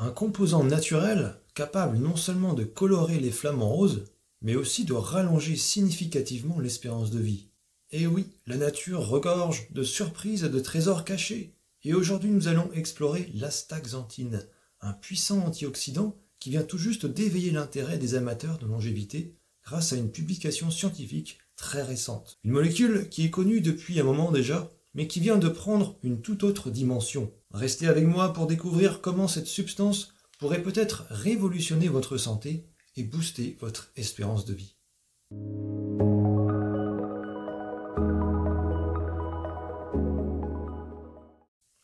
un composant naturel capable non seulement de colorer les flamants roses, mais aussi de rallonger significativement l'espérance de vie. Et oui, la nature regorge de surprises et de trésors cachés. Et aujourd'hui, nous allons explorer l'astaxanthine, un puissant antioxydant qui vient tout juste d'éveiller l'intérêt des amateurs de longévité grâce à une publication scientifique très récente. Une molécule qui est connue depuis un moment déjà, mais qui vient de prendre une toute autre dimension. Restez avec moi pour découvrir comment cette substance pourrait peut-être révolutionner votre santé et booster votre espérance de vie.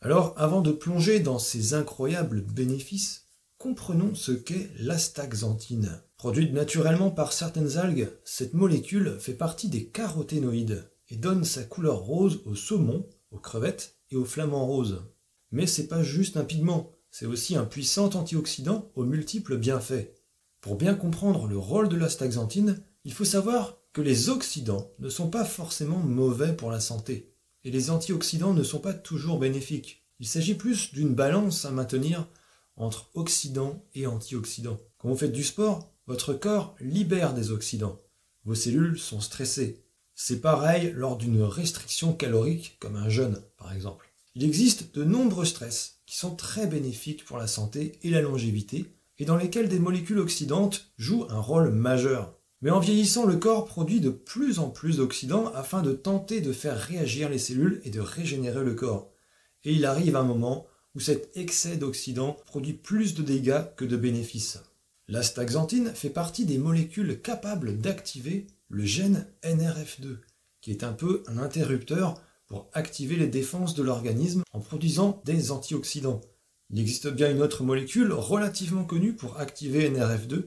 Alors, avant de plonger dans ces incroyables bénéfices, comprenons ce qu'est l'astaxanthine. Produite naturellement par certaines algues, cette molécule fait partie des caroténoïdes et donne sa couleur rose au saumon, aux crevettes et aux flamants roses. Mais c'est pas juste un pigment, c'est aussi un puissant antioxydant aux multiples bienfaits. Pour bien comprendre le rôle de l'astaxanthine, il faut savoir que les oxydants ne sont pas forcément mauvais pour la santé, et les antioxydants ne sont pas toujours bénéfiques. Il s'agit plus d'une balance à maintenir entre oxydants et antioxydants. Quand vous faites du sport, votre corps libère des oxydants. Vos cellules sont stressées. C'est pareil lors d'une restriction calorique, comme un jeûne par exemple. Il existe de nombreux stress qui sont très bénéfiques pour la santé et la longévité, et dans lesquels des molécules oxydantes jouent un rôle majeur. Mais en vieillissant, le corps produit de plus en plus d'oxydants afin de tenter de faire réagir les cellules et de régénérer le corps. Et il arrive un moment où cet excès d'oxydants produit plus de dégâts que de bénéfices. L'astaxanthine fait partie des molécules capables d'activer le gène NRF2, qui est un peu un interrupteur pour activer les défenses de l'organisme en produisant des antioxydants. Il existe bien une autre molécule relativement connue pour activer NRF2,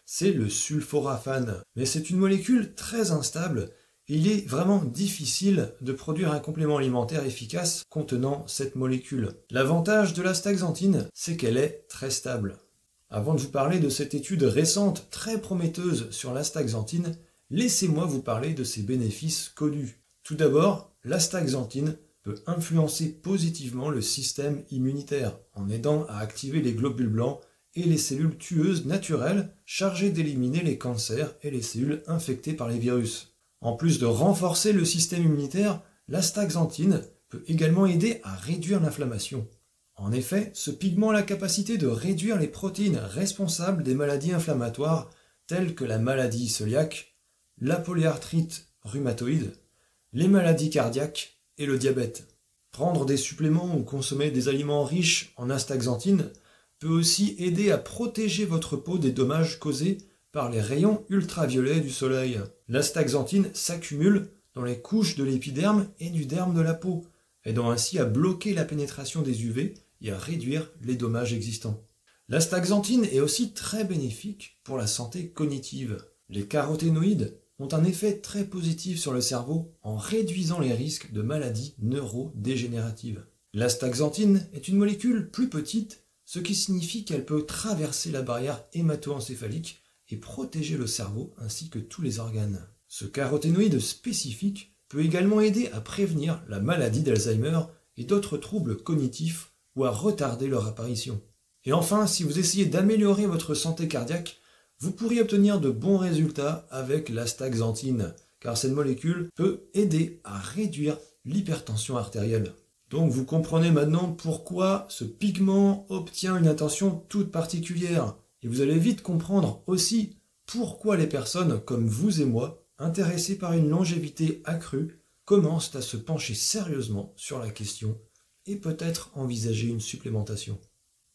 c'est le sulforaphane. Mais c'est une molécule très instable et il est vraiment difficile de produire un complément alimentaire efficace contenant cette molécule. L'avantage de l'astaxanthine, c'est qu'elle est très stable. Avant de vous parler de cette étude récente très prometteuse sur l'astaxanthine, laissez-moi vous parler de ses bénéfices connus. Tout d'abord, l'astaxanthine peut influencer positivement le système immunitaire en aidant à activer les globules blancs et les cellules tueuses naturelles chargées d'éliminer les cancers et les cellules infectées par les virus. En plus de renforcer le système immunitaire, l'astaxanthine peut également aider à réduire l'inflammation. En effet, ce pigment a la capacité de réduire les protéines responsables des maladies inflammatoires telles que la maladie cœliaque, la polyarthrite rhumatoïde, les maladies cardiaques et le diabète. Prendre des suppléments ou consommer des aliments riches en astaxanthine peut aussi aider à protéger votre peau des dommages causés par les rayons ultraviolets du soleil. L'astaxanthine s'accumule dans les couches de l'épiderme et du derme de la peau, aidant ainsi à bloquer la pénétration des UV et à réduire les dommages existants. L'astaxanthine est aussi très bénéfique pour la santé cognitive. Les caroténoïdes ont un effet très positif sur le cerveau en réduisant les risques de maladies neurodégénératives. L'astaxanthine est une molécule plus petite, ce qui signifie qu'elle peut traverser la barrière hémato-encéphalique et protéger le cerveau ainsi que tous les organes. Ce caroténoïde spécifique peut également aider à prévenir la maladie d'Alzheimer et d'autres troubles cognitifs ou à retarder leur apparition. Et enfin, si vous essayez d'améliorer votre santé cardiaque, vous pourriez obtenir de bons résultats avec l'astaxanthine, car cette molécule peut aider à réduire l'hypertension artérielle. Donc vous comprenez maintenant pourquoi ce pigment obtient une attention toute particulière. Et vous allez vite comprendre aussi pourquoi les personnes comme vous et moi, intéressées par une longévité accrue, commencent à se pencher sérieusement sur la question et peut-être envisager une supplémentation.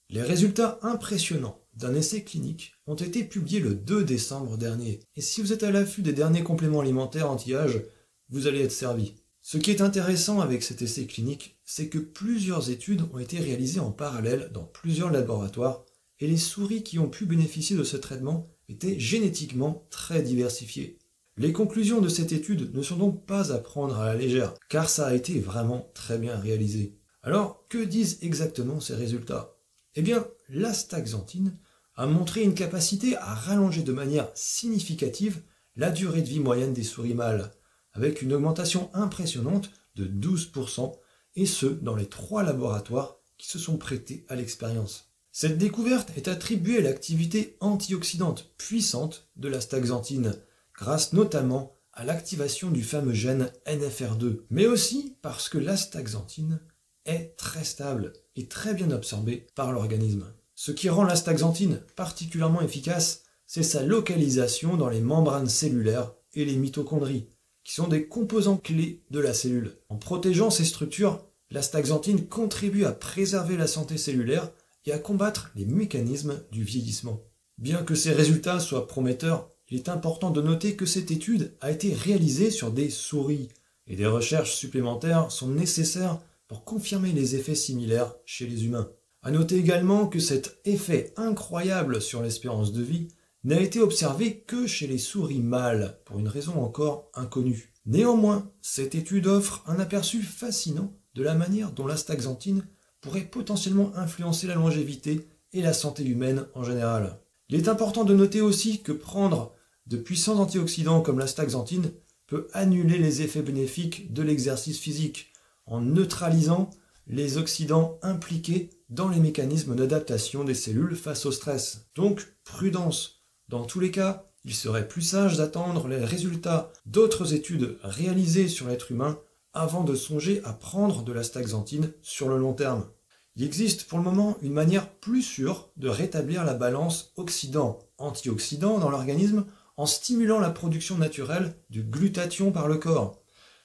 Les résultats impressionnants d'un essai clinique ont été publiés le 2 décembre dernier. Et si vous êtes à l'affût des derniers compléments alimentaires anti-âge, vous allez être servi. Ce qui est intéressant avec cet essai clinique, c'est que plusieurs études ont été réalisées en parallèle dans plusieurs laboratoires et les souris qui ont pu bénéficier de ce traitement étaient génétiquement très diversifiées. Les conclusions de cette étude ne sont donc pas à prendre à la légère, car ça a été vraiment très bien réalisé. Alors, que disent exactement ces résultats ? Eh bien, l'astaxanthine a montré une capacité à rallonger de manière significative la durée de vie moyenne des souris mâles, avec une augmentation impressionnante de 12%, et ce, dans les 3 laboratoires qui se sont prêtés à l'expérience. Cette découverte est attribuée à l'activité antioxydante puissante de l'astaxanthine, grâce notamment à l'activation du fameux gène NFR2, mais aussi parce que l'astaxanthine est très stable et très bien absorbée par l'organisme. Ce qui rend l'astaxanthine particulièrement efficace, c'est sa localisation dans les membranes cellulaires et les mitochondries, qui sont des composants clés de la cellule. En protégeant ces structures, l'astaxanthine contribue à préserver la santé cellulaire et à combattre les mécanismes du vieillissement. Bien que ces résultats soient prometteurs, il est important de noter que cette étude a été réalisée sur des souris et des recherches supplémentaires sont nécessaires pour confirmer les effets similaires chez les humains. À noter également que cet effet incroyable sur l'espérance de vie n'a été observé que chez les souris mâles, pour une raison encore inconnue. Néanmoins, cette étude offre un aperçu fascinant de la manière dont l'astaxanthine pourrait potentiellement influencer la longévité et la santé humaine en général. Il est important de noter aussi que prendre de puissants antioxydants comme l'astaxanthine peut annuler les effets bénéfiques de l'exercice physique en neutralisant les oxydants impliqués dans les mécanismes d'adaptation des cellules face au stress. Donc, prudence. Dans tous les cas, il serait plus sage d'attendre les résultats d'autres études réalisées sur l'être humain avant de songer à prendre de l'astaxanthine sur le long terme. Il existe pour le moment une manière plus sûre de rétablir la balance oxydant-antioxydant dans l'organisme en stimulant la production naturelle du glutathion par le corps.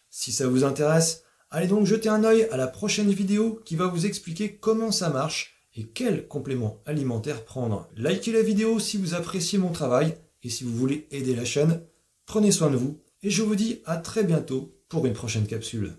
Si ça vous intéresse, allez donc jeter un œil à la prochaine vidéo qui va vous expliquer comment ça marche et quels compléments alimentaires prendre. Likez la vidéo si vous appréciez mon travail et si vous voulez aider la chaîne. Prenez soin de vous et je vous dis à très bientôt pour une prochaine capsule.